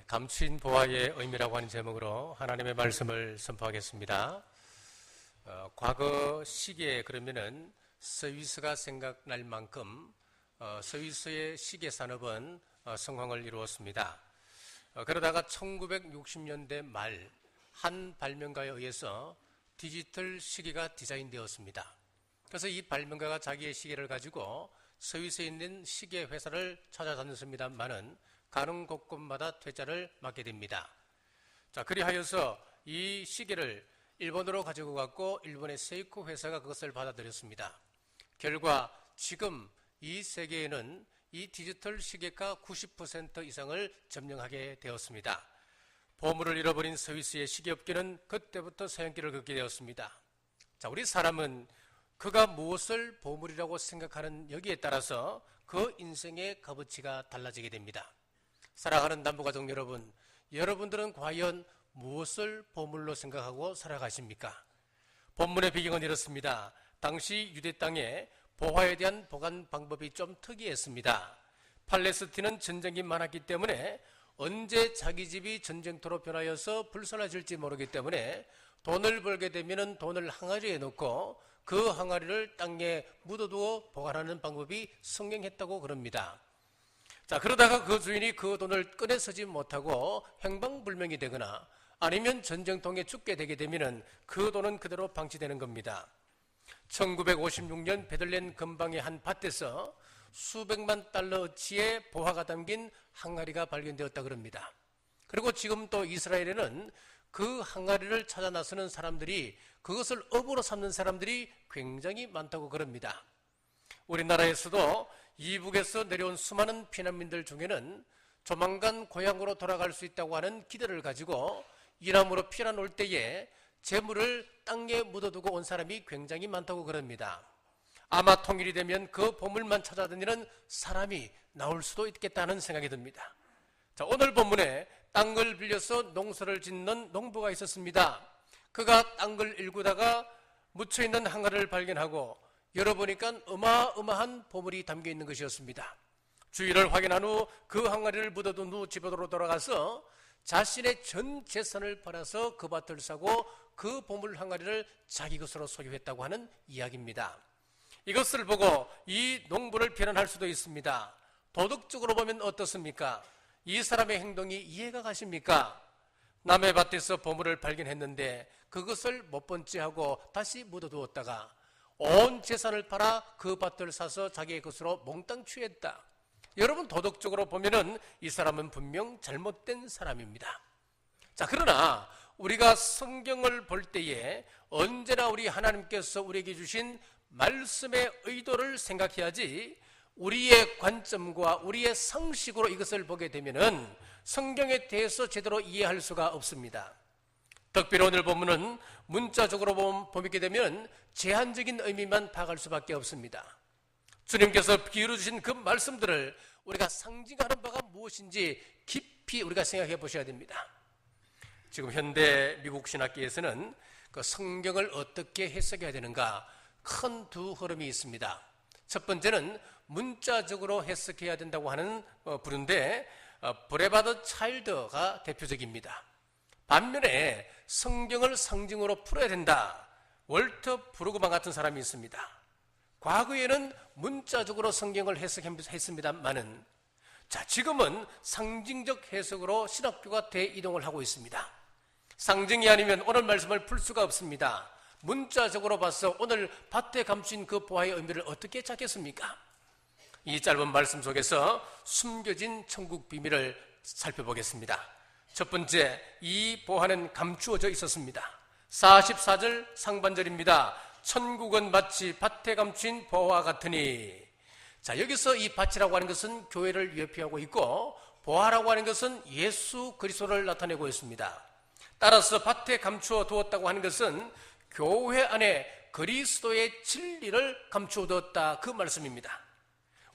감추인 보화의 의미라고 하는 제목으로 하나님의 말씀을 선포하겠습니다. 과거 시기에 그러면은 스위스가 생각날 만큼 스위스의 시계 산업은 성황을 이루었습니다. 그러다가 1960년대 말 한 발명가에 의해서 디지털 시계가 디자인되었습니다. 그래서 이 발명가가 자기의 시계를 가지고 스위스에 있는 시계 회사를 찾아다녔습니다만은 가는 곳곳마다 퇴짜를 맞게 됩니다. 자, 그리하여서 이 시계를 일본으로 가지고 갔고 일본의 세이코 회사가 그것을 받아들였습니다. 결과 지금 이 세계에는 이 디지털 시계가 90% 이상을 점령하게 되었습니다. 보물을 잃어버린 스위스의 시계업계는 그때부터 사형길을 걷게 되었습니다. 자, 우리 사람은 그가 무엇을 보물이라고 생각하는 여기에 따라서 그 인생의 값어치가 달라지게 됩니다. 사랑하는 남부가족 여러분, 여러분들은 과연 무엇을 보물로 생각하고 살아가십니까? 본문의 배경은 이렇습니다. 당시 유대 땅에 보화에 대한 보관 방법이 좀 특이했습니다. 팔레스틴은 전쟁이 많았기 때문에 언제 자기 집이 전쟁터로 변하여서 불살라질지 모르기 때문에 돈을 벌게 되면 돈을 항아리에 넣고 그 항아리를 땅에 묻어두어 보관하는 방법이 성행했다고 그럽니다. 자, 그러다가 그 주인이 그 돈을 꺼내 쓰지 못하고 행방불명이 되거나 아니면 전쟁통에 죽게 되게 되면 그 돈은 그대로 방치되는 겁니다. 1956년 베들레헴 근방의 한 밭에서 수백만 달러어치의 보화가 담긴 항아리가 발견되었다 그럽니다. 그리고 지금 또 이스라엘에는 그 항아리를 찾아 나서는 사람들이, 그것을 업으로 삼는 사람들이 굉장히 많다고 그럽니다. 우리나라에서도 이북에서 내려온 수많은 피난민들 중에는 조만간 고향으로 돌아갈 수 있다고 하는 기대를 가지고 이람으로 피난 올 때에 재물을 땅에 묻어두고 온 사람이 굉장히 많다고 그럽니다. 아마 통일이 되면 그 보물만 찾아다니는 사람이 나올 수도 있겠다는 생각이 듭니다. 자, 오늘 본문에 땅을 빌려서 농사를 짓는 농부가 있었습니다. 그가 땅을 일구다가 묻혀있는 항아리를 발견하고 열어보니까 어마어마한 보물이 담겨있는 것이었습니다. 주위를 확인한 후 그 항아리를 묻어둔 후 집으로 돌아가서 자신의 전 재산을 팔아서 그 밭을 사고 그 보물 항아리를 자기 것으로 소유했다고 하는 이야기입니다. 이것을 보고 이 농부를 비난할 수도 있습니다. 도덕적으로 보면 어떻습니까? 이 사람의 행동이 이해가 가십니까? 남의 밭에서 보물을 발견했는데 그것을 못 본 채하고 다시 묻어두었다가 온 재산을 팔아 그 밭을 사서 자기의 것으로 몽땅 취했다. 여러분, 도덕적으로 보면은 이 사람은 분명 잘못된 사람입니다. 자, 그러나 우리가 성경을 볼 때에 언제나 우리 하나님께서 우리에게 주신 말씀의 의도를 생각해야지 우리의 관점과 우리의 상식으로 이것을 보게 되면은 성경에 대해서 제대로 이해할 수가 없습니다. 특별히 오늘 본문은 문자적으로 보게 되면 제한적인 의미만 파악할 수밖에 없습니다. 주님께서 비유로 주신 그 말씀들을 우리가 상징하는 바가 무엇인지 깊이 우리가 생각해 보셔야 됩니다. 지금 현대 미국 신학계에서는 그 성경을 어떻게 해석해야 되는가 큰 두 흐름이 있습니다. 첫 번째는 문자적으로 해석해야 된다고 하는 부류인데 브레바드 차일드가 대표적입니다. 반면에 성경을 상징으로 풀어야 된다, 월터 브루그만 같은 사람이 있습니다. 과거에는 문자적으로 성경을 해석했습니다만은 자, 지금은 상징적 해석으로 신학교가 대이동을 하고 있습니다. 상징이 아니면 오늘 말씀을 풀 수가 없습니다. 문자적으로 봐서 오늘 밭에 감춘 그 보화의 의미를 어떻게 찾겠습니까? 이 짧은 말씀 속에서 숨겨진 천국 비밀을 살펴보겠습니다. 첫 번째, 이 보화는 감추어져 있었습니다. 44절 상반절입니다. 천국은 마치 밭에 감춘 보화 같으니. 자, 여기서 이 밭이라고 하는 것은 교회를 예표하고 있고 보화라고 하는 것은 예수 그리스도를 나타내고 있습니다. 따라서 밭에 감추어 두었다고 하는 것은 교회 안에 그리스도의 진리를 감추어 두었다, 그 말씀입니다.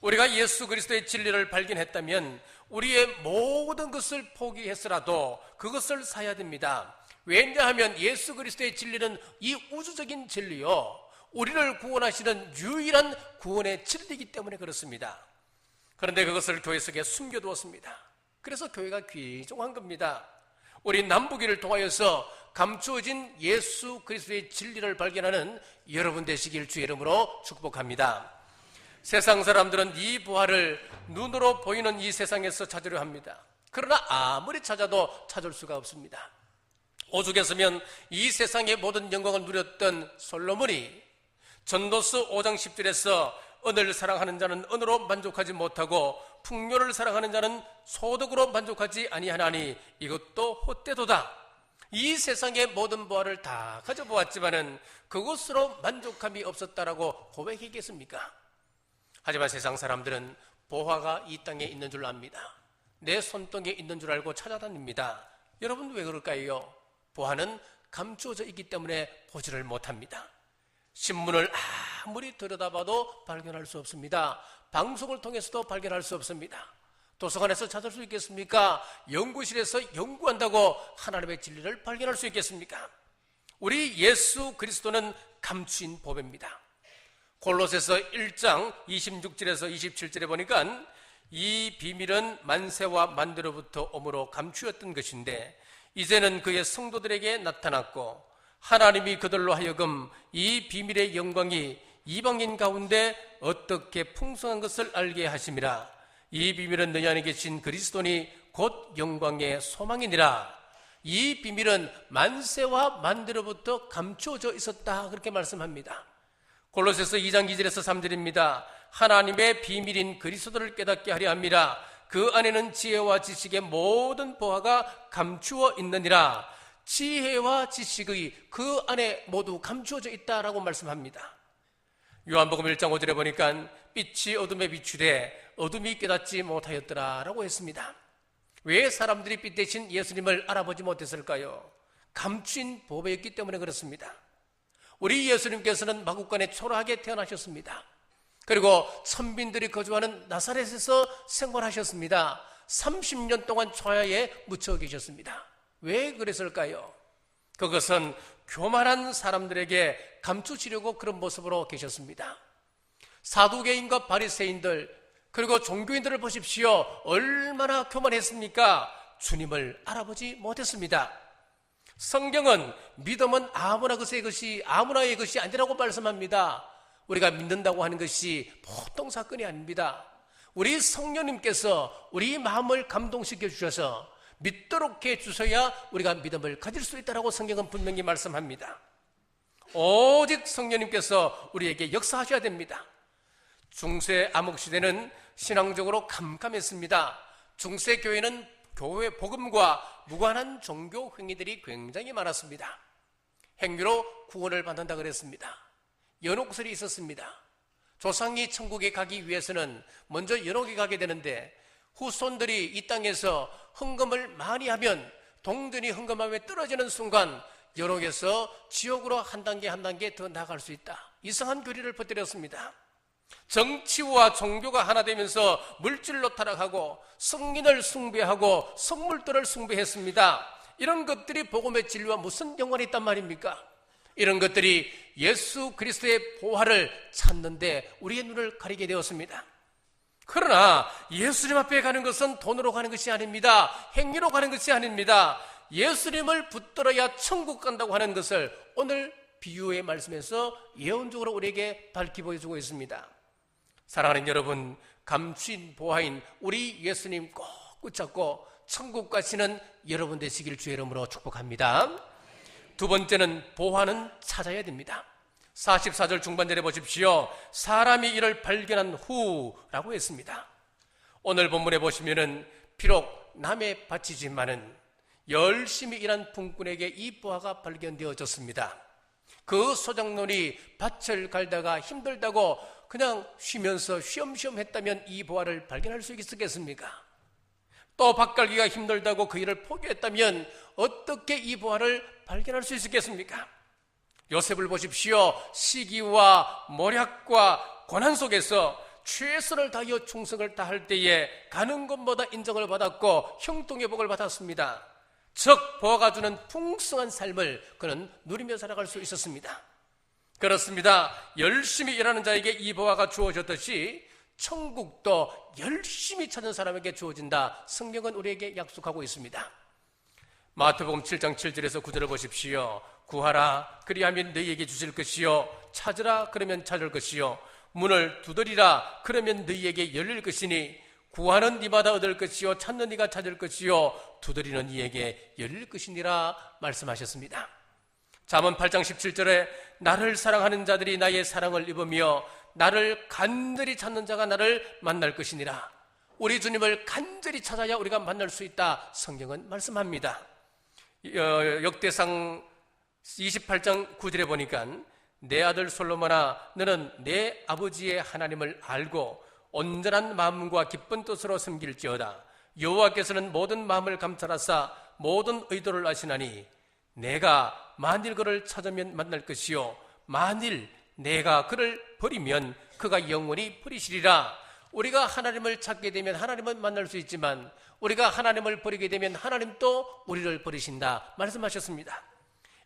우리가 예수 그리스도의 진리를 발견했다면 우리의 모든 것을 포기해서라도 그것을 사야 됩니다. 왜냐하면 예수 그리스도의 진리는 이 우주적인 진리요, 우리를 구원하시는 유일한 구원의 진리이기 때문에 그렇습니다. 그런데 그것을 교회 속에 숨겨두었습니다. 그래서 교회가 귀중한 겁니다. 우리 남북이를 통하여서 감추어진 예수 그리스도의 진리를 발견하는 여러분 되시길 주의 이름으로 축복합니다. 세상 사람들은 이 부활을 눈으로 보이는 이 세상에서 찾으려 합니다. 그러나 아무리 찾아도 찾을 수가 없습니다. 오죽했으면 이 세상의 모든 영광을 누렸던 솔로몬이 전도서 5장 10절에서 은을 사랑하는 자는 은으로 만족하지 못하고 풍요를 사랑하는 자는 소득으로 만족하지 아니하나니 이것도 헛되도다. 이 세상의 모든 부활을 다 가져보았지만은 그것으로 만족함이 없었다라고 고백했겠습니까? 하지만 세상 사람들은 보화가 이 땅에 있는 줄 압니다. 내 손등에 있는 줄 알고 찾아다닙니다. 여러분 왜 그럴까요? 보화는 감추어져 있기 때문에 보지를 못합니다. 신문을 아무리 들여다봐도 발견할 수 없습니다. 방송을 통해서도 발견할 수 없습니다. 도서관에서 찾을 수 있겠습니까? 연구실에서 연구한다고 하나님의 진리를 발견할 수 있겠습니까? 우리 예수 그리스도는 감추인 보배입니다. 골로새서 1장 26절에서 27절에 보니까 이 비밀은 만세와 만대로부터 오므로 감추었던 것인데 이제는 그의 성도들에게 나타났고 하나님이 그들로 하여금 이 비밀의 영광이 이방인 가운데 어떻게 풍성한 것을 알게 하심이라. 이 비밀은 너희 안에 계신 그리스도니 곧 영광의 소망이니라. 이 비밀은 만세와 만대로부터 감추어져 있었다, 그렇게 말씀합니다. 골로새서 2장 2절에서 3절입니다. 하나님의 비밀인 그리스도를 깨닫게 하려 함이라. 그 안에는 지혜와 지식의 모든 보화가 감추어 있느니라. 지혜와 지식의 그 안에 모두 감추어져 있다라고 말씀합니다. 요한복음 1장 5절에 보니까 빛이 어둠에 비추되 어둠이 깨닫지 못하였더라라고 했습니다. 왜 사람들이 빛 대신 예수님을 알아보지 못했을까요? 감추인 보배였기 때문에 그렇습니다. 우리 예수님께서는 마국간에 초라하게 태어나셨습니다. 그리고 천빈들이 거주하는 나사렛에서 생활하셨습니다. 30년 동안 초야에 묻혀 계셨습니다. 왜 그랬을까요? 그것은 교만한 사람들에게 감추시려고 그런 모습으로 계셨습니다. 사두개인과 바리새인들 그리고 종교인들을 보십시오. 얼마나 교만했습니까? 주님을 알아보지 못했습니다. 성경은 믿음은 아무나의 것이 아니라고 말씀합니다. 우리가 믿는다고 하는 것이 보통 사건이 아닙니다. 우리 성령님께서 우리 마음을 감동시켜 주셔서 믿도록 해주셔야 우리가 믿음을 가질 수 있다고 성경은 분명히 말씀합니다. 오직 성령님께서 우리에게 역사하셔야 됩니다. 중세 암흑시대는 신앙적으로 캄캄했습니다. 중세 교회는 교회 복음과 무관한 종교 행위들이 굉장히 많았습니다. 행위로 구원을 받는다 그랬습니다. 연옥설이 있었습니다. 조상이 천국에 가기 위해서는 먼저 연옥에 가게 되는데 후손들이 이 땅에서 헌금을 많이 하면 동전이 헌금함에 떨어지는 순간 연옥에서 지옥으로 한 단계 한 단계 더 나아갈 수 있다. 이상한 교리를 퍼뜨렸습니다. 정치와 종교가 하나 되면서 물질로 타락하고 성인을 숭배하고 성물들을 숭배했습니다. 이런 것들이 복음의 진리와 무슨 연관이 있단 말입니까? 이런 것들이 예수 그리스도의 보화를 찾는데 우리의 눈을 가리게 되었습니다. 그러나 예수님 앞에 가는 것은 돈으로 가는 것이 아닙니다. 행위로 가는 것이 아닙니다. 예수님을 붙들어야 천국 간다고 하는 것을 오늘 비유의 말씀에서 예언적으로 우리에게 밝히 보여주고 있습니다. 사랑하는 여러분, 감추인 보화인 우리 예수님 꼭 붙잡고 천국 가시는 여러분 되시길 주의 이름으로 축복합니다. 두 번째는 보화는 찾아야 됩니다. 44절 중반절에 보십시오. 사람이 이를 발견한 후라고 했습니다. 오늘 본문에 보시면은 비록 남에 바치지만은 열심히 일한 분꾼에게 이 보화가 발견되어졌습니다. 그 소장놀이 밭을 갈다가 힘들다고 그냥 쉬면서 쉬엄쉬엄 했다면 이 보화를 발견할 수 있었겠습니까? 또 밭갈기가 힘들다고 그 일을 포기했다면 어떻게 이 보화를 발견할 수 있었겠습니까? 요셉을 보십시오. 시기와 모략과 고난 속에서 최선을 다하여 충성을 다할 때에 가는 것보다 인정을 받았고 형통의 복을 받았습니다. 즉 보화가 주는 풍성한 삶을 그는 누리며 살아갈 수 있었습니다. 그렇습니다. 열심히 일하는 자에게 이 보화가 주어졌듯이 천국도 열심히 찾는 사람에게 주어진다. 성경은 우리에게 약속하고 있습니다. 마태복음 7장 7절에서 9절을 보십시오. 구하라 그리하면 너희에게 주실 것이요, 찾으라 그러면 찾을 것이요, 문을 두드리라 그러면 너희에게 열릴 것이니 구하는 이마다 얻을 것이요, 찾는 이가 찾을 것이요, 두드리는 이에게 열릴 것이니라 말씀하셨습니다. 잠언 8장 17절에 나를 사랑하는 자들이 나의 사랑을 입으며 나를 간절히 찾는 자가 나를 만날 것이니라. 우리 주님을 간절히 찾아야 우리가 만날 수 있다. 성경은 말씀합니다. 역대상 28장 9절에 보니까 내 아들 솔로몬아 너는 내 아버지의 하나님을 알고 온전한 마음과 기쁜 뜻으로 섬길지어다. 여호와께서는 모든 마음을 감찰하사 모든 의도를 아시나니 내가 만일 그를 찾으면 만날 것이요 만일 내가 그를 버리면 그가 영원히 버리시리라. 우리가 하나님을 찾게 되면 하나님은 만날 수 있지만 우리가 하나님을 버리게 되면 하나님도 우리를 버리신다 말씀하셨습니다.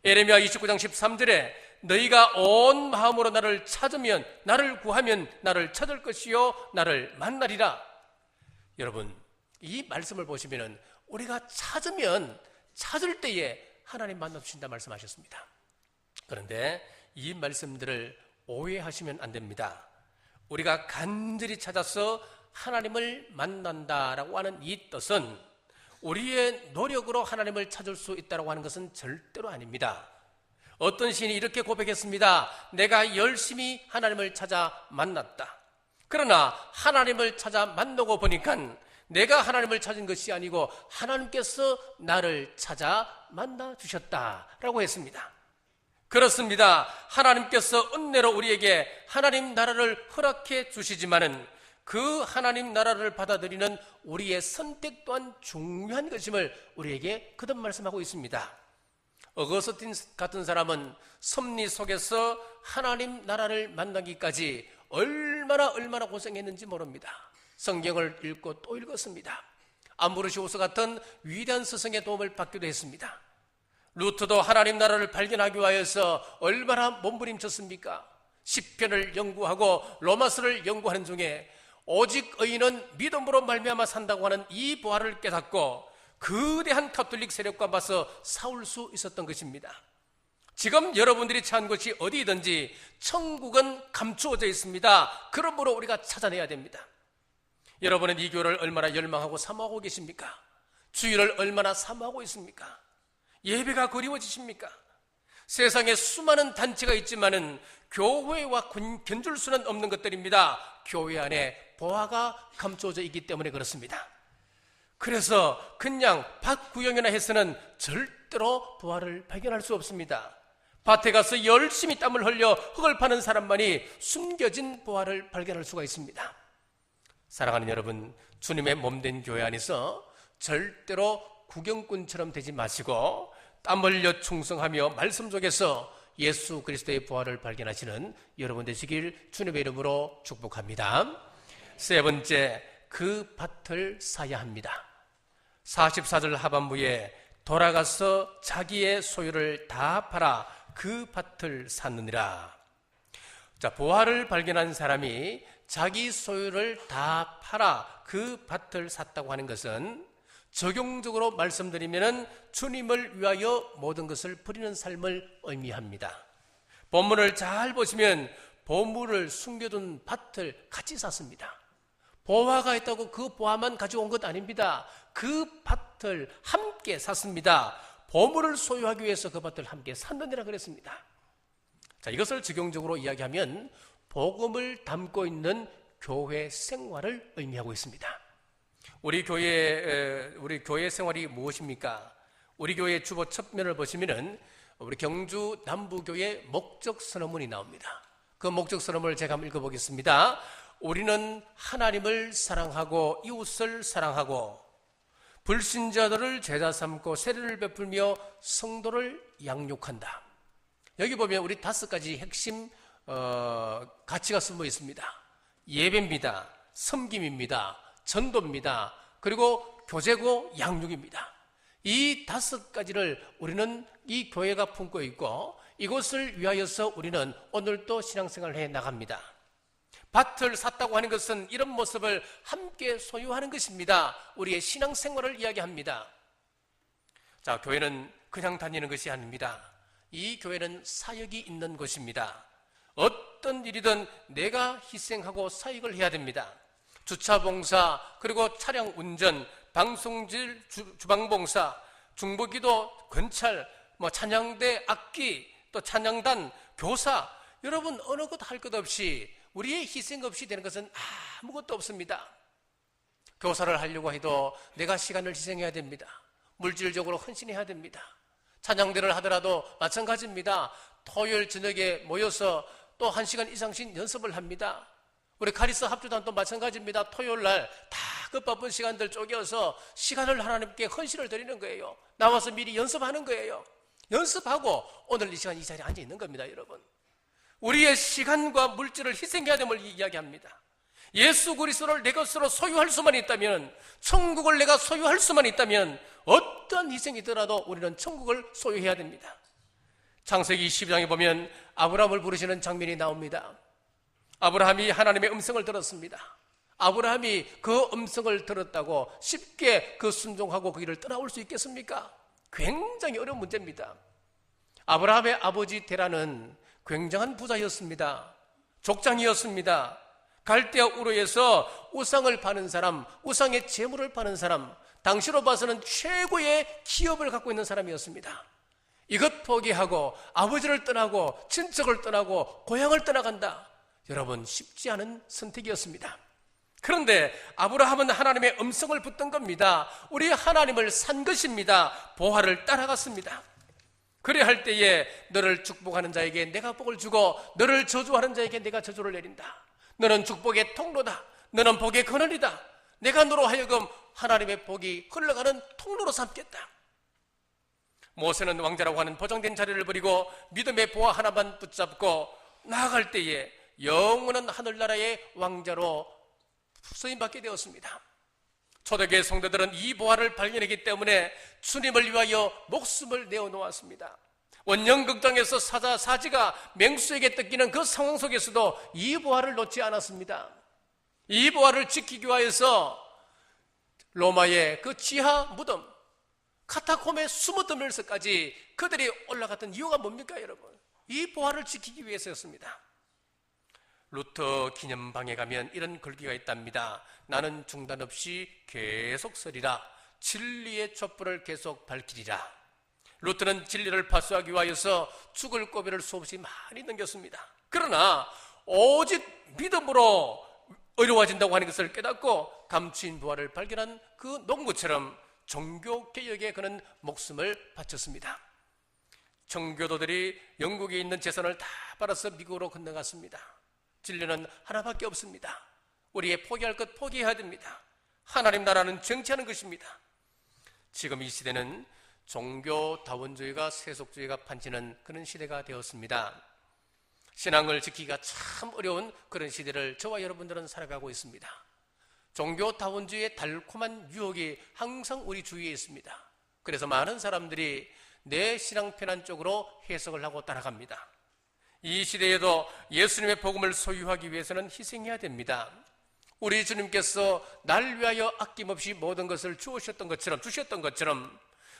에레미야 29장 13절에 너희가 온 마음으로 나를 찾으면 나를 구하면 나를 찾을 것이요 나를 만나리라. 여러분 이 말씀을 보시면 우리가 찾으면 찾을 때에 하나님 만나주신다 말씀하셨습니다. 그런데 이 말씀들을 오해하시면 안 됩니다. 우리가 간절히 찾아서 하나님을 만난다라고 하는 이 뜻은 우리의 노력으로 하나님을 찾을 수 있다고 하는 것은 절대로 아닙니다. 어떤 시인이 이렇게 고백했습니다. 내가 열심히 하나님을 찾아 만났다. 그러나 하나님을 찾아 만나고 보니까 내가 하나님을 찾은 것이 아니고 하나님께서 나를 찾아 만나 주셨다라고 했습니다. 그렇습니다. 하나님께서 은혜로 우리에게 하나님 나라를 허락해 주시지만은 그 하나님 나라를 받아들이는 우리의 선택 또한 중요한 것임을 우리에게 거듭 말씀하고 있습니다. 어거스틴 같은 사람은 섭리 속에서 하나님 나라를 만나기까지 얼마나 고생했는지 모릅니다. 성경을 읽고 또 읽었습니다. 암브로시오스 같은 위대한 스승의 도움을 받기도 했습니다. 루터도 하나님 나라를 발견하기 위해서 얼마나 몸부림쳤습니까? 시편을 연구하고 로마서를 연구하는 중에 오직 의인은 믿음으로 말미암아 산다고 하는 이 부활을 깨닫고 거대한 가톨릭 세력과 맞서 싸울 수 있었던 것입니다. 지금 여러분들이 찾은 곳이 어디든지 천국은 감추어져 있습니다. 그러므로 우리가 찾아내야 됩니다. 여러분은 이 교회를 얼마나 열망하고 사모하고 계십니까? 주일을 얼마나 사모하고 있습니까? 예배가 그리워지십니까? 세상에 수많은 단체가 있지만은 교회와 견줄 수는 없는 것들입니다. 교회 안에 보화가 감추어져 있기 때문에 그렇습니다. 그래서 그냥 밭 구경이나 해서는 절대로 보화를 발견할 수 없습니다. 밭에 가서 열심히 땀을 흘려 흙을 파는 사람만이 숨겨진 보화를 발견할 수가 있습니다. 사랑하는 여러분, 주님의 몸된 교회 안에서 절대로 구경꾼처럼 되지 마시고 땀 흘려 충성하며 말씀 속에서 예수 그리스도의 부활을 발견하시는 여러분 되시길 주님의 이름으로 축복합니다. 세 번째, 그 밭을 사야 합니다. 44절 하반부에 돌아가서 자기의 소유를 다 팔아 그 밭을 샀느니라. 자, 부활을 발견한 사람이 자기 소유를 다 팔아 그 밭을 샀다고 하는 것은 적용적으로 말씀드리면 주님을 위하여 모든 것을 버리는 삶을 의미합니다. 본문을 잘 보시면 보물을 숨겨둔 밭을 같이 샀습니다. 보화가 있다고 그 보화만 가져온 것 아닙니다. 그 밭을 함께 샀습니다. 보물을 소유하기 위해서 그 밭을 함께 샀느니라 그랬습니다. 자, 이것을 적용적으로 이야기하면 복음을 담고 있는 교회 생활을 의미하고 있습니다. 우리 교회 생활이 무엇입니까? 우리 교회 주보 첩면을 보시면은 우리 경주 남부교회 목적 선언문이 나옵니다. 그 목적 선언문을 제가 한번 읽어보겠습니다. 우리는 하나님을 사랑하고 이웃을 사랑하고 불신자들을 제자 삼고 세례를 베풀며 성도를 양육한다. 여기 보면 우리 5가지 핵심 가치가 숨어 있습니다. 예배입니다. 섬김입니다. 전도입니다. 그리고 교제고 양육입니다. 이 5가지를 우리는 이 교회가 품고 있고 이것을 위하여서 우리는 오늘도 신앙생활을 해 나갑니다. 밭을 샀다고 하는 것은 이런 모습을 함께 소유하는 것입니다. 우리의 신앙생활을 이야기합니다. 자, 교회는 그냥 다니는 것이 아닙니다. 이 교회는 사역이 있는 곳입니다. 어떤 일이든 내가 희생하고 사역을 해야 됩니다. 주차봉사, 그리고 차량 운전, 방송질, 주방봉사, 중보기도, 건찰, 찬양대, 악기, 또 찬양단, 교사, 여러분 어느 것 할 것 없이 우리의 희생 없이 되는 것은 아무것도 없습니다. 교사를 하려고 해도 내가 시간을 희생해야 됩니다. 물질적으로 헌신해야 됩니다. 찬양대를 하더라도 마찬가지입니다. 토요일 저녁에 모여서 또 1시간 이상씩 연습을 합니다. 우리 카리스 합주단도 마찬가지입니다. 토요일 날 다 그 바쁜 시간들 쪼개서 시간을 하나님께 헌신을 드리는 거예요. 나와서 미리 연습하는 거예요. 연습하고 오늘 이 시간 이 자리에 앉아 있는 겁니다, 여러분. 우리의 시간과 물질을 희생해야 됨을 이야기합니다. 예수 그리스도를 내 것으로 소유할 수만 있다면, 천국을 내가 소유할 수만 있다면 어떤 희생이더라도 우리는 천국을 소유해야 됩니다. 창세기 22장에 보면 아브라함을 부르시는 장면이 나옵니다. 아브라함이 하나님의 음성을 들었습니다. 아브라함이 그 음성을 들었다고 쉽게 그 순종하고 그 길을 떠나올 수 있겠습니까? 굉장히 어려운 문제입니다. 아브라함의 아버지 데라는 굉장한 부자였습니다. 족장이었습니다. 갈대아 우르에서 우상을 파는 사람, 우상의 재물을 파는 사람, 당시로 봐서는 최고의 기업을 갖고 있는 사람이었습니다. 이것 포기하고 아버지를 떠나고 친척을 떠나고 고향을 떠나간다. 여러분, 쉽지 않은 선택이었습니다. 그런데 아브라함은 하나님의 음성을 붙든 겁니다. 우리 하나님을 산 것입니다. 보화를 따라갔습니다. 그래 할 때에 너를 축복하는 자에게 내가 복을 주고 너를 저주하는 자에게 내가 저주를 내린다. 너는 축복의 통로다. 너는 복의 그늘이다. 내가 너로 하여금 하나님의 복이 흘러가는 통로로 삼겠다. 모세는 왕자라고 하는 보장된 자리를 버리고 믿음의 보화 하나만 붙잡고 나아갈 때에 영원한 하늘나라의 왕자로 수임받게 되었습니다. 초대교회 성도들은 이 보화를 발견했기 때문에 주님을 위하여 목숨을 내어놓았습니다. 원령극장에서 사지가 맹수에게 뜯기는 그 상황 속에서도 이 보화를 놓지 않았습니다. 이 보화를 지키기 위해서 로마의 그 지하 무덤, 카타콤에 숨어들면서까지 그들이 올라갔던 이유가 뭡니까, 여러분? 이 보화를 지키기 위해서였습니다. 루터 기념방에 가면 이런 글귀가 있답니다. 나는 중단 없이 계속 서리라. 진리의 촛불을 계속 밝히리라. 루터는 진리를 파수하기 위하여서 죽을 고비를 수없이 많이 넘겼습니다. 그러나 오직 믿음으로 어려워진다고 하는 것을 깨닫고 감추인 부활을 발견한 그 농부처럼 종교개혁에 그는 목숨을 바쳤습니다. 청교도들이 영국에 있는 재산을 다 팔아서 미국으로 건너갔습니다. 진리는 하나밖에 없습니다. 우리의 포기할 것 포기해야 됩니다. 하나님 나라는 정치하는 것입니다. 지금 이 시대는 종교다원주의가 세속주의가 판치는 그런 시대가 되었습니다. 신앙을 지키기가 참 어려운 그런 시대를 저와 여러분들은 살아가고 있습니다. 종교다원주의의 달콤한 유혹이 항상 우리 주위에 있습니다. 그래서 많은 사람들이 내 신앙 편한 쪽으로 해석을 하고 따라갑니다. 이 시대에도 예수님의 복음을 소유하기 위해서는 희생해야 됩니다. 우리 주님께서 날 위하여 아낌없이 모든 것을 주셨던 것처럼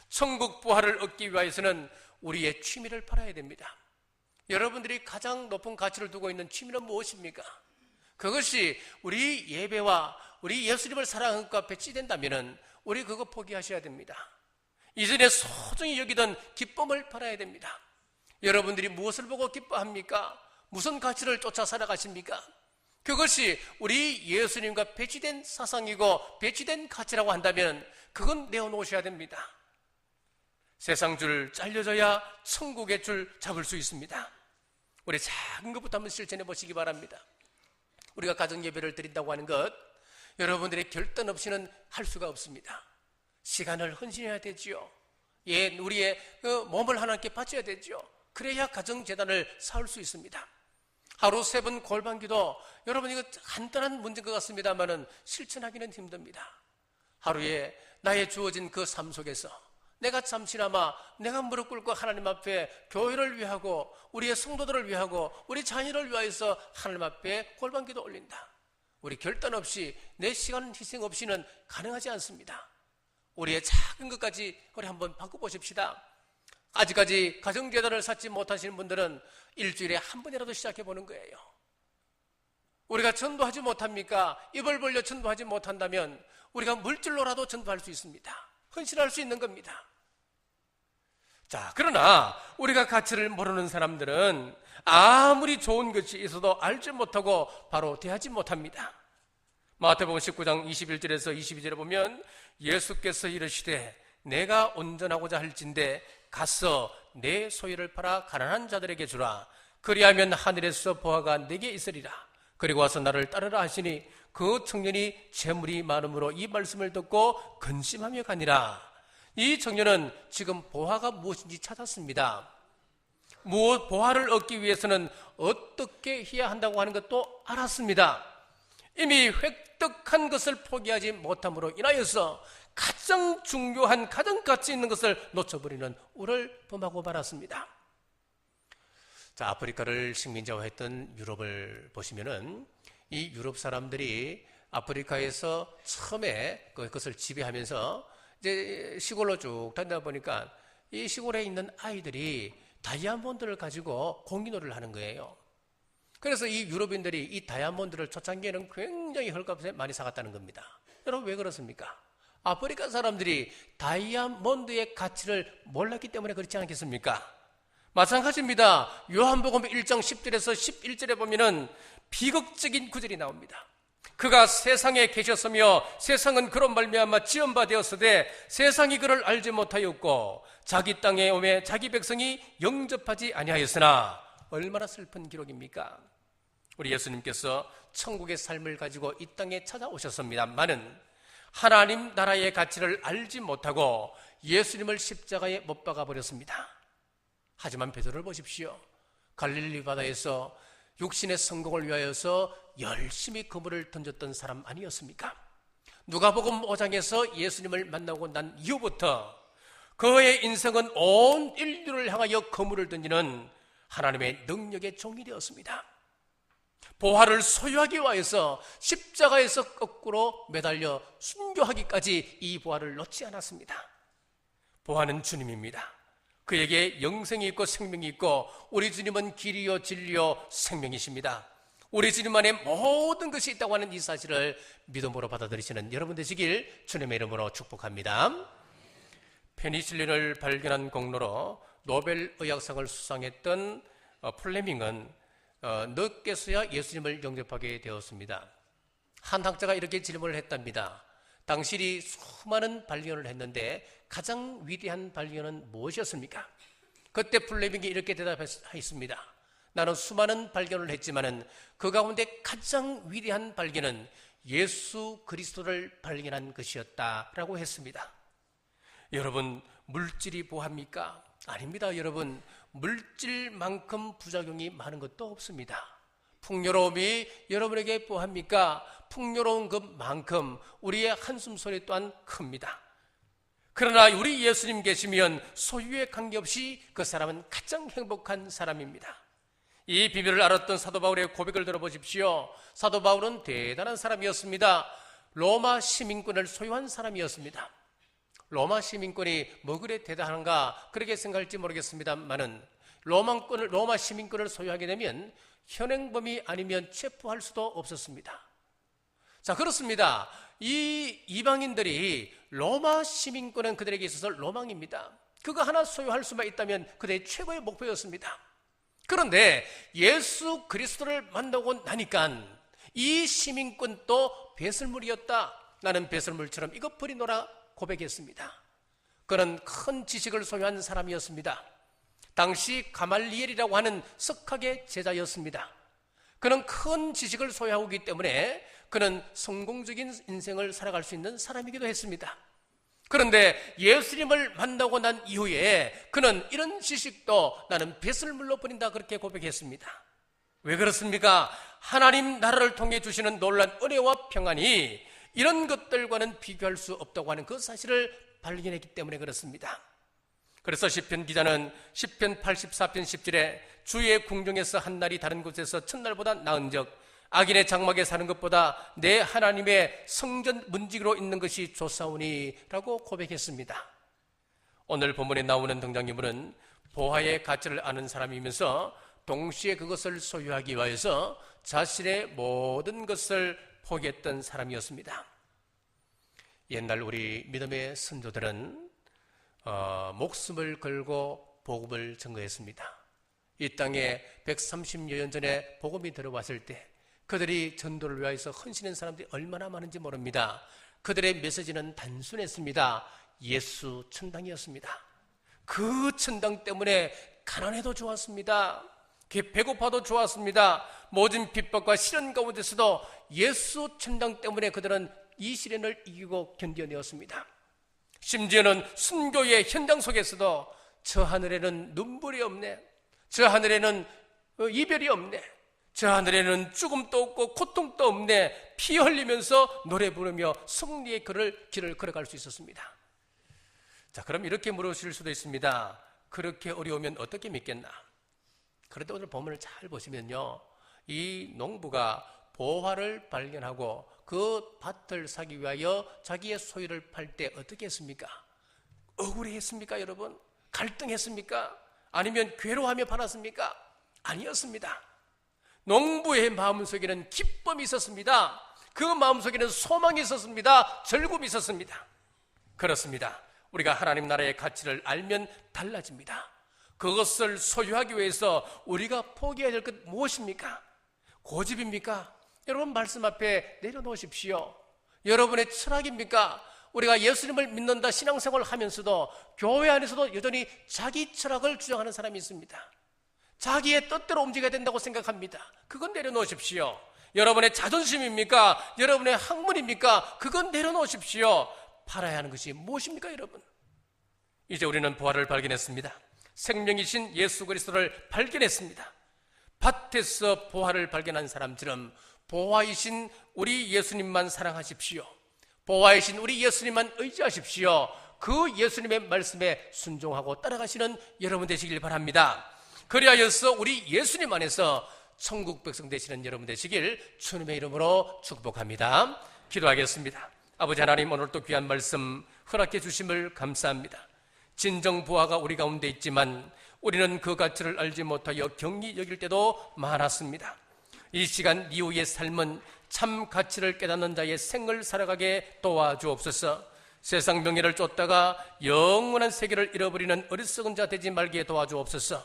천국 부활을 얻기 위해서는 우리의 취미를 팔아야 됩니다. 여러분들이 가장 높은 가치를 두고 있는 취미는 무엇입니까? 그것이 우리 예배와 우리 예수님을 사랑하는 것과 배치된다면 우리 그거 포기하셔야 됩니다. 이전에 소중히 여기던 기쁨을 팔아야 됩니다. 여러분들이 무엇을 보고 기뻐합니까? 무슨 가치를 쫓아 살아가십니까? 그것이 우리 예수님과 배치된 사상이고 배치된 가치라고 한다면 그건 내어놓으셔야 됩니다. 세상 줄 잘려져야 천국의 줄 잡을 수 있습니다. 우리 작은 것부터 한번 실천해 보시기 바랍니다. 우리가 가정 예배를 드린다고 하는 것, 여러분들의 결단 없이는 할 수가 없습니다. 시간을 헌신해야 되지요. 우리의 몸을 하나님께 바쳐야 되지요. 그래야 가정재단을 쌓을 수 있습니다. 하루 3번 골방기도, 여러분 이거 간단한 문제인 것 같습니다만은 실천하기는 힘듭니다. 하루에 나의 주어진 그 삶 속에서 내가 잠시나마 내가 무릎 꿇고 하나님 앞에 교회를 위하고 우리의 성도들을 위하고 우리 자녀를 위하여서 하나님 앞에 골방기도 올린다. 우리 결단 없이 내 시간 희생 없이는 가능하지 않습니다. 우리의 작은 것까지 우리 한번 바꿔보십시다. 아직까지 가정재단을 쌓지 못하시는 분들은 일주일에 한 번이라도 시작해보는 거예요. 우리가 전도하지 못합니까? 입을 벌려 전도하지 못한다면 우리가 물질로라도 전도할 수 있습니다. 헌신할 수 있는 겁니다. 자, 그러나 우리가 가치를 모르는 사람들은 아무리 좋은 것이 있어도 알지 못하고 바로 대하지 못합니다. 마태복음 19장 21절에서 22절에 보면 예수께서 이르시되 내가 온전하고자 할진대 가서 내 소유를 팔아 가난한 자들에게 주라. 그리하면 하늘에서 보화가 내게 있으리라. 그리고 와서 나를 따르라 하시니 그 청년이 재물이 많음으로 이 말씀을 듣고 근심하며 가니라. 이 청년은 지금 보화가 무엇인지 찾았습니다. 보화를 얻기 위해서는 어떻게 해야 한다고 하는 것도 알았습니다. 이미 획득한 것을 포기하지 못함으로 인하여서 가장 중요한 가장 가치 있는 것을 놓쳐버리는 우를 범하고 말았습니다. 자, 아프리카를 식민지화했던 유럽을 보시면은 이 유럽 사람들이 아프리카에서 처음에 그것을 지배하면서 이제 시골로 쭉 다니다 보니까 이 시골에 있는 아이들이 다이아몬드를 가지고 공기놀이를 하는 거예요. 그래서 이 유럽인들이 이 다이아몬드를 초창기에는 굉장히 헐값에 많이 사갔다는 겁니다. 여러분 왜 그렇습니까? 아프리카 사람들이 다이아몬드의 가치를 몰랐기 때문에 그렇지 않겠습니까? 마찬가지입니다. 요한복음 1장 10절에서 11절에 보면은 비극적인 구절이 나옵니다. 그가 세상에 계셨으며 세상은 그런 말미암아 지은 바 되었으되 세상이 그를 알지 못하였고 자기 땅에 오매 자기 백성이 영접하지 아니하였으나 얼마나 슬픈 기록입니까? 우리 예수님께서 천국의 삶을 가지고 이 땅에 찾아오셨습니다만은 하나님 나라의 가치를 알지 못하고 예수님을 십자가에 못 박아 버렸습니다. 하지만 베드로를 보십시오. 갈릴리 바다에서 육신의 성공을 위하여서 열심히 그물을 던졌던 사람 아니었습니까? 누가복음 5장에서 예수님을 만나고 난 이후부터 그의 인생은 온 인류를 향하여 그물을 던지는 하나님의 능력의 종이 되었습니다. 보화를 소유하기 위하여서 십자가에서 거꾸로 매달려 순교하기까지 이 보화를 놓지 않았습니다. 보화는 주님입니다. 그에게 영생이 있고 생명이 있고 우리 주님은 길이요 진리요 생명이십니다. 우리 주님 안에 모든 것이 있다고 하는 이 사실을 믿음으로 받아들이시는 여러분 되시길 주님의 이름으로 축복합니다. 페니실린을 발견한 공로로 노벨 의학상을 수상했던 플레밍은 늦게서야 예수님을 영접하게 되었습니다. 한 학자가 이렇게 질문을 했답니다. 당신이 수많은 발견을 했는데 가장 위대한 발견은 무엇이었습니까? 그때 플레밍이 이렇게 대답했습니다. 나는 수많은 발견을 했지만은 그 가운데 가장 위대한 발견은 예수 그리스도를 발견한 것이었다라고 했습니다. 여러분, 물질이 보합니까? 아닙니다. 여러분, 물질만큼 부작용이 많은 것도 없습니다. 풍요로움이 여러분에게 보합니까? 풍요로운 것만큼 우리의 한숨 소리 또한 큽니다. 그러나 우리 예수님 계시면 소유에 관계없이 그 사람은 가장 행복한 사람입니다. 이 비밀을 알았던 사도 바울의 고백을 들어보십시오. 사도 바울은 대단한 사람이었습니다. 로마 시민권을 소유한 사람이었습니다. 로마 시민권이 뭐 그래 대단한가 그렇게 생각할지 모르겠습니다만은 로마 시민권을 소유하게 되면 현행범이 아니면 체포할 수도 없었습니다. 자, 그렇습니다. 이 이방인들이 로마 시민권은 그들에게 있어서 로망입니다. 그거 하나 소유할 수만 있다면 그들의 최고의 목표였습니다. 그런데 예수 그리스도를 만나고 나니까 이 시민권도 배설물이었다. 나는 배설물처럼 이것 버리노라 고백했습니다. 그는 큰 지식을 소유한 사람이었습니다. 당시 가말리엘이라고 하는 석학의 제자였습니다. 그는 큰 지식을 소유하고 있기 때문에 그는 성공적인 인생을 살아갈 수 있는 사람이기도 했습니다. 그런데 예수님을 만나고 난 이후에 그는 이런 지식도 나는 배설물로 버린다 그렇게 고백했습니다. 왜 그렇습니까? 하나님 나라를 통해 주시는 놀라운 은혜와 평안이 이런 것들과는 비교할 수 없다고 하는 그 사실을 발견했기 때문에 그렇습니다. 그래서 시편 기자는 시편 84편 10절에 주의 궁중에서 한 날이 다른 곳에서 첫날보다 나은즉 악인의 장막에 사는 것보다 내 하나님의 성전 문지기로 있는 것이 좋사오니 라고 고백했습니다. 오늘 본문에 나오는 등장인물은 보화의 가치를 아는 사람이면서 동시에 그것을 소유하기 위해서 자신의 모든 것을 포기했던 사람이었습니다. 옛날 우리 믿음의 선조들은 목숨을 걸고 복음을 증거했습니다. 이 땅에 130여 년 전에 복음이 들어왔을 때 그들이 전도를 위하여서 헌신한 사람들이 얼마나 많은지 모릅니다. 그들의 메시지는 단순했습니다. 예수 천당이었습니다. 그 천당 때문에 가난해도 좋았습니다. 배고파도 좋았습니다. 모든 핍박과 시련 가운데서도 예수 천당 때문에 그들은 이 시련을 이기고 견뎌내었습니다. 심지어는 순교의 현장 속에서도 저 하늘에는 눈물이 없네, 저 하늘에는 이별이 없네, 저 하늘에는 죽음도 없고 고통도 없네, 피 흘리면서 노래 부르며 승리의 길을 걸어갈 수 있었습니다. 자, 그럼 이렇게 물으실 수도 있습니다. 그렇게 어려우면 어떻게 믿겠나? 그런데 오늘 본문을 잘 보시면요, 이 농부가 보화를 발견하고 그 밭을 사기 위하여 자기의 소유를 팔 때 어떻게 했습니까? 억울해했습니까, 여러분? 갈등했습니까? 아니면 괴로워하며 팔았습니까? 아니었습니다. 농부의 마음속에는 기쁨이 있었습니다. 그 마음속에는 소망이 있었습니다. 즐거움이 있었습니다. 그렇습니다. 우리가 하나님 나라의 가치를 알면 달라집니다. 그것을 소유하기 위해서 우리가 포기해야 될 것 무엇입니까? 고집입니까? 여러분 말씀 앞에 내려놓으십시오. 여러분의 철학입니까? 우리가 예수님을 믿는다 신앙생활을 하면서도 교회 안에서도 여전히 자기 철학을 주장하는 사람이 있습니다. 자기의 뜻대로 움직여야 된다고 생각합니다. 그건 내려놓으십시오. 여러분의 자존심입니까? 여러분의 학문입니까? 그건 내려놓으십시오. 팔아야 하는 것이 무엇입니까, 여러분? 이제 우리는 보화를 발견했습니다. 생명이신 예수 그리스도를 발견했습니다. 밭에서 보화를 발견한 사람처럼 보화이신 우리 예수님만 사랑하십시오. 보화이신 우리 예수님만 의지하십시오. 그 예수님의 말씀에 순종하고 따라가시는 여러분 되시길 바랍니다. 그리하여서 우리 예수님 안에서 천국 백성 되시는 여러분 되시길 주님의 이름으로 축복합니다. 기도하겠습니다. 아버지 하나님, 오늘 또 귀한 말씀 허락해 주심을 감사합니다. 진정 보화가 우리 가운데 있지만 우리는 그 가치를 알지 못하여 경히 여길 때도 많았습니다. 이 시간 이후의 삶은 참 가치를 깨닫는 자의 생을 살아가게 도와주옵소서. 세상 명예를 쫓다가 영원한 세계를 잃어버리는 어리석은 자 되지 말게 도와주옵소서.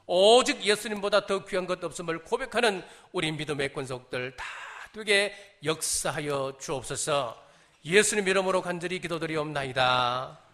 오직 예수님보다 더 귀한 것 없음을 고백하는 우리 믿음의 권속들 다 되게 역사하여 주옵소서. 예수님 이름으로 간절히 기도드리옵나이다.